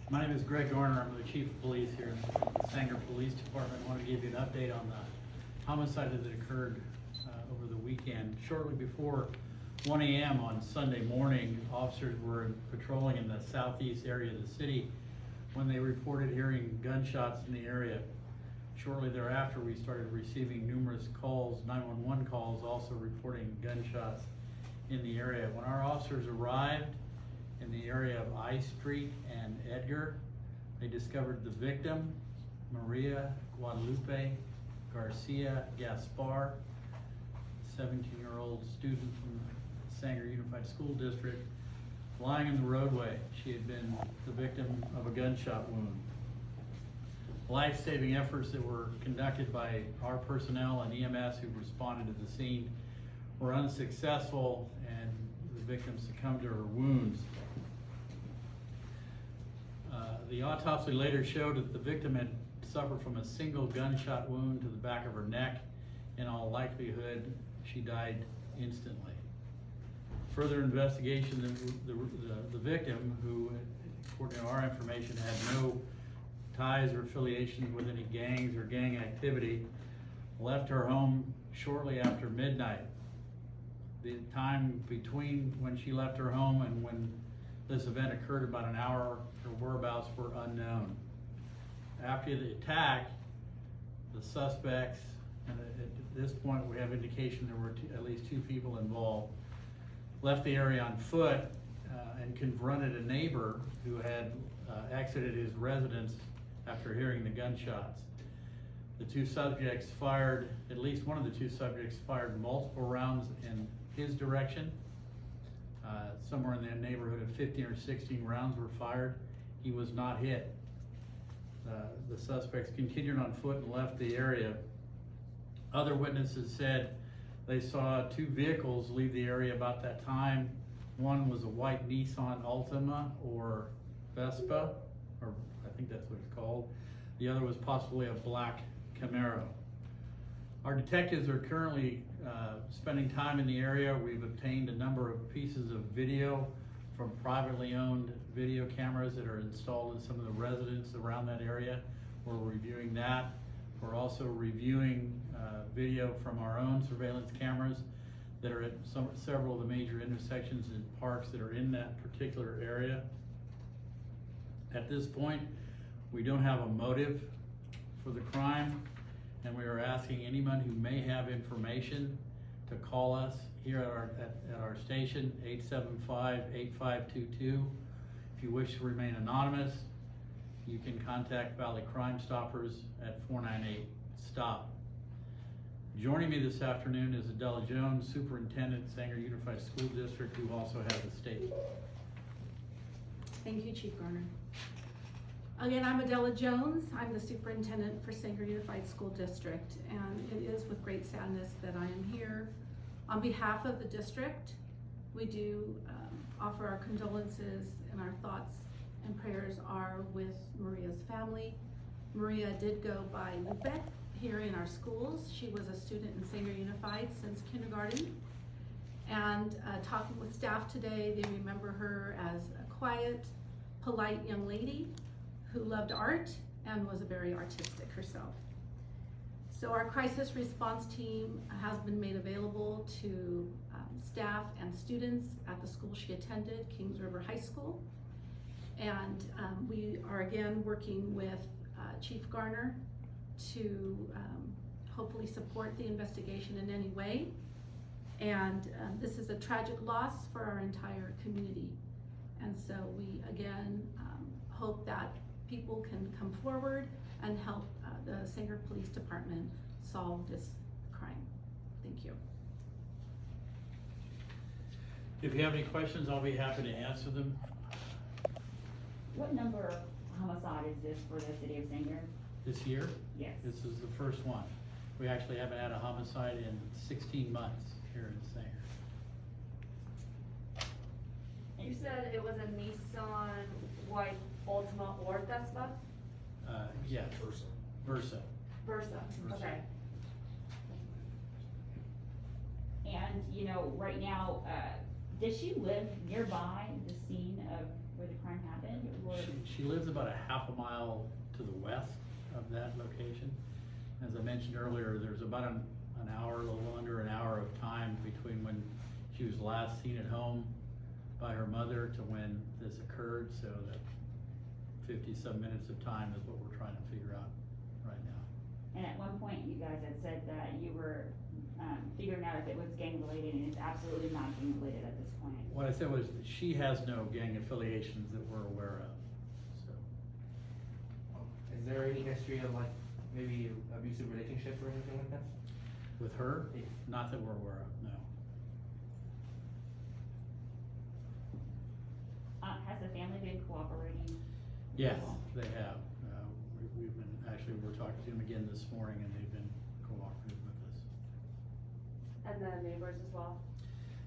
My name is Greg Garner. I'm the Chief of Police here in the Sanger Police Department. I want to give you an update on the homicide that occurred over the weekend. Shortly before 1 a.m. on Sunday morning, officers were patrolling in the southeast area of the city when they reported hearing gunshots in the area. Shortly thereafter, we started receiving numerous calls, 911 calls, also reporting gunshots in the area. When our officers arrived in the area of I Street and Edgar, they discovered the victim, Maria Guadalupe Garcia Gaspar, 17-year-old student from the Sanger Unified School District, lying in the roadway. She had been the victim of a gunshot wound. Life-saving efforts that were conducted by our personnel and EMS who responded to the scene were unsuccessful, and the victim succumbed to her wounds. The autopsy later showed that the victim had suffered from a single gunshot wound to the back of her neck. In all likelihood, she died instantly. Further investigation, the victim, who, according to our information, had no ties or affiliations with any gangs or gang activity, left her home shortly after midnight. The time between when she left her home and when this event occurred, about an hour, her whereabouts were unknown. After the attack, the suspects, and at this point we have indication there were at least two people involved, left the area on foot and confronted a neighbor who had exited his residence after hearing the gunshots. The two subjects fired, at least one of the two subjects fired multiple rounds in his direction. Somewhere in the neighborhood of 15 or 16 rounds were fired. He was not hit. The suspects continued on foot and left the area. Other witnesses said they saw two vehicles leave the area about that time. One was a white Nissan Altima or Vespa, or I think that's what it's called. The other was possibly a black Camaro. Our detectives are currently spending time in the area. We've obtained a number of pieces of video from privately owned video cameras that are installed in some of the residences around that area. We're reviewing that. We're also reviewing video from our own surveillance cameras that are at several of the major intersections and parks that are in that particular area. At this point, we don't have a motive for the crime, and we are asking anyone who may have information to call us here at our station, 875-8522. If you wish to remain anonymous, you can contact Valley Crime Stoppers at 498-STOP. Joining me this afternoon is Adela Jones, Superintendent, Sanger Unified School District, who also has a statement. Thank you, Chief Garner. Again, I'm Adela Jones. I'm the Superintendent for Sanger Unified School District, and it is with great sadness that I am here. On behalf of the district, we do offer our condolences, and our thoughts and prayers are with Maria's family. Maria did go by Lupe here in our schools. She was a student in Sanger Unified since kindergarten. And talking with staff today, they remember her as a quiet, polite young lady who loved art and was very artistic herself. So our crisis response team has been made available to staff and students at the school she attended, Kings River High School. And we are again working with Chief Garner to hopefully support the investigation in any way. And this is a tragic loss for our entire community. And so we again hope that people can come forward and help the Sanger Police Department solve this crime. Thank you. If you have any questions, I'll be happy to answer them. What number of homicide is this for the city of Sanger? This year? Yes. This is the first one. We actually haven't had a homicide in 16 months here in Sanger. You said it was a Nissan white Altima or Vespa? Yes. Versa. Versa, okay. And, you know, right now, does she live nearby the scene of where the crime happened, or? She lives about a half a mile to the west of that location. As I mentioned earlier, there's about an hour, a little under an hour of time between when she was last seen at home by her mother to when this occurred, so that 50-some minutes of time is what we're trying to figure out right now. And at one point, you guys had said that you were figuring out if it was gang related, and it's absolutely not gang related at this point. What I said was that she has no gang affiliations that we're aware of, so. Is there any history of like maybe abusive relationship or anything like that? With her, Yeah. not that we're aware of, no. Has the family been cooperating? with Yes, you all? they have. We've been, actually, we're talking to them again this morning, and they've been cooperative with us. And the neighbors as well?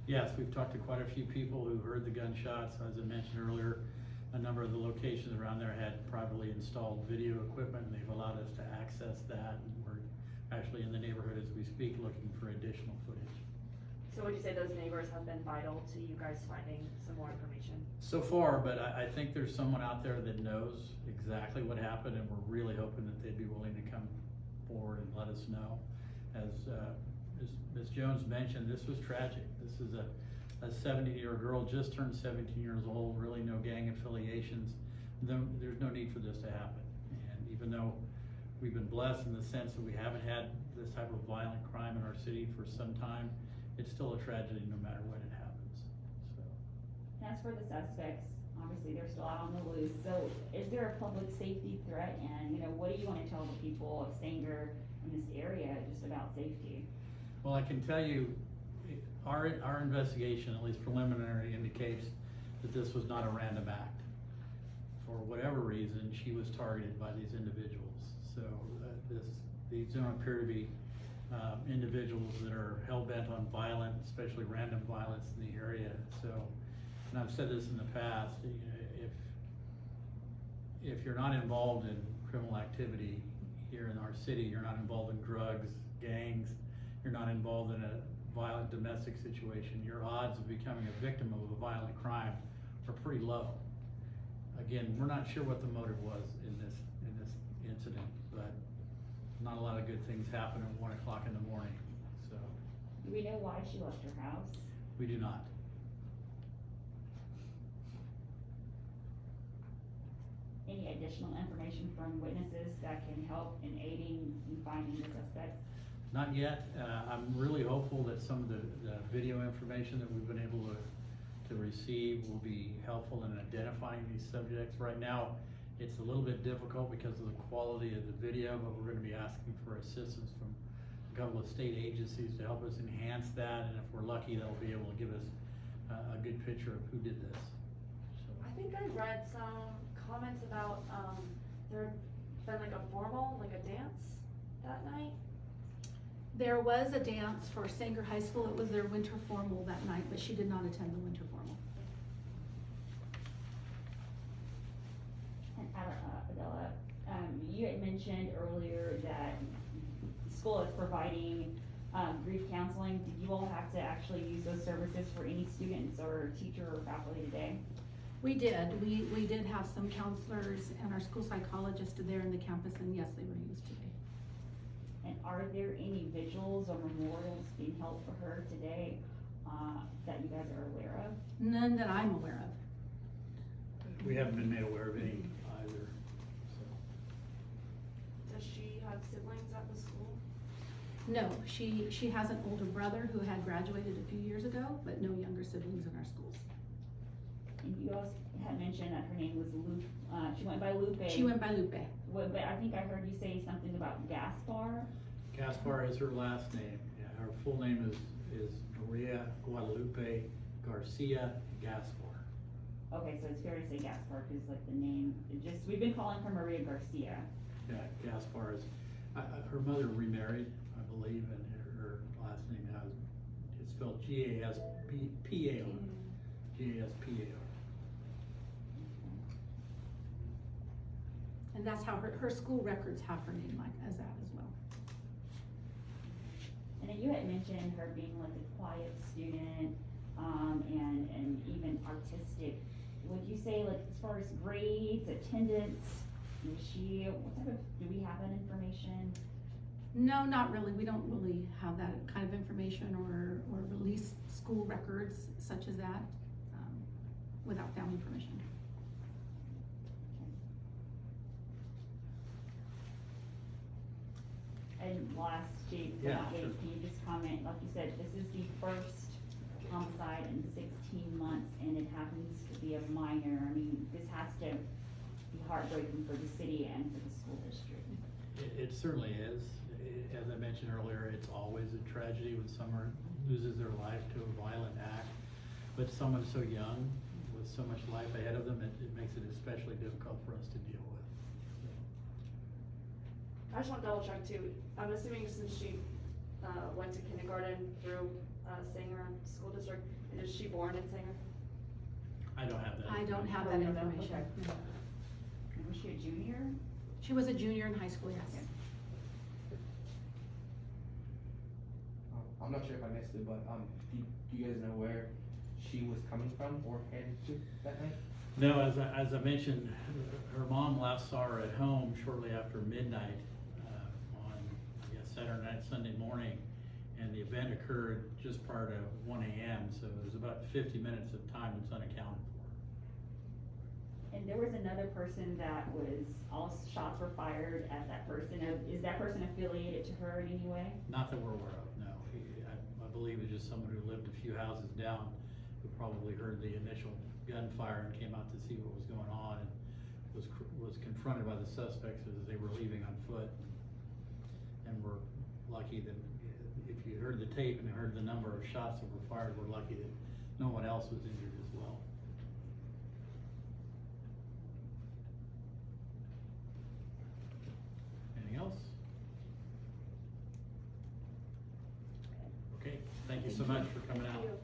Yes, we've talked to quite a few people who heard the gunshots. As I mentioned earlier, a number of the locations around there had privately installed video equipment, and they've allowed us to access that. And we're actually in the neighborhood as we speak, looking for additional footage. So would you say those neighbors have been vital to you guys finding some more information? So far, but I think there's someone out there that knows exactly what happened, and we're really hoping that they'd be willing to come forward and let us know. As Ms. Jones mentioned, this was tragic. This is a 70-year girl, just turned 17 years old, really no gang affiliations. There's no need for this to happen. And even though we've been blessed in the sense that we haven't had this type of violent crime in our city for some time, it's still a tragedy no matter when it happens, so. And as for the suspects, obviously they're still out on the loose, so is there a public safety threat, and, you know, what do you wanna tell the people of Sanger in this area just about safety? Well, I can tell you, our investigation, at least preliminary, indicates that this was not a random act. For whatever reason, she was targeted by these individuals. So these don't appear to be individuals that are hell-bent on violent, especially random violence in the area. So, and I've said this in the past, you know, if you're not involved in criminal activity here in our city, you're not involved in drugs, gangs, you're not involved in a violent domestic situation, your odds of becoming a victim of a violent crime are pretty low. Again, we're not sure what the motive was in this incident, but not a lot of good things happen at 1 o'clock in the morning, so. Do we know why she left her house? We do not. Any additional information from witnesses that can help in aiding in finding the suspects? Not yet. I'm really hopeful that some of the video information that we've been able to receive will be helpful in identifying these subjects. Right now, it's a little bit difficult because of the quality of the video, but we're gonna be asking for assistance from a couple of state agencies to help us enhance that, and if we're lucky, they'll be able to give us a good picture of who did this. So, I think I read some comments about, there had been like a formal, like a dance that night. There was a dance for Sanger High School. It was their winter formal that night, but she did not attend the winter formal. And Adela, you had mentioned earlier that school is providing grief counseling. Did you all have to actually use those services for any students or teacher or faculty today? We did. We did have some counselors and our school psychologist there in the campus, and yes, they were used today. And are there any vigils or memorials being held for her today that you guys are aware of? None that I'm aware of. we haven't been made aware of any either, so. Does she have siblings at the school? No, she has an older brother who had graduated a few years ago, but no younger siblings in our schools. And you also had mentioned that her name was Lupe, she went by Lupe. She went by Lupe. But I think I heard you say something about Gaspar. Gaspar is her last name. Yeah, her full name is Maria Guadalupe Garcia Gaspar. Okay, so it's fair to say Gaspar, cause like the name, we've been calling her Maria Garcia. Yeah, Gaspar is, her mother remarried, I believe, and her last name it's spelled G-A-S-P-A-O. G-A-S-P-A-O. And that's how her school records have her name like as that as well. And then you had mentioned her being like a quiet student, and even artistic. would you say, like, as far as grades, attendance, was she, what type of, do we have that information? No, not really. We don't really have that kind of information or release school records such as that, without family permission. And last, Chief, but Yeah, not least, sure. can you just comment, like you said, this is the first homicide in 16 months, and it happens to be a minor. I mean, this has to be heartbreaking for the city and for the school district. It certainly is. As I mentioned earlier, it's always a tragedy when someone loses their life to a violent act. But someone so young, with so much life ahead of them, it makes it especially difficult for us to deal with. I just want to double check too. I'm assuming since she went to kindergarten through Sanger School District, is she born in Sanger? I don't have that. I don't have that Oh, you don't? information. Okay. No. And was she a junior? She was a junior in high school, yes. I'm not sure if I missed it, but, do you guys know where she was coming from or headed to that night? No, as I mentioned, her mom last saw her at home shortly after midnight, on, I guess, Saturday night, Sunday morning. And the event occurred just prior to 1 AM, so it was about 50 minutes of time that's unaccounted for. And there was another person that was, all shots were fired at that person. Is that person affiliated to her in any way? Not that we're aware of, no. I believe it's just someone who lived a few houses down, who probably heard the initial gunfire and came out to see what was going on, and was confronted by the suspects as they were leaving on foot. And we're lucky that, if you heard the tape and heard the number of shots that were fired, we're lucky that no one else was injured as well. Anything else? Okay, thank you so much for coming out. Thank you.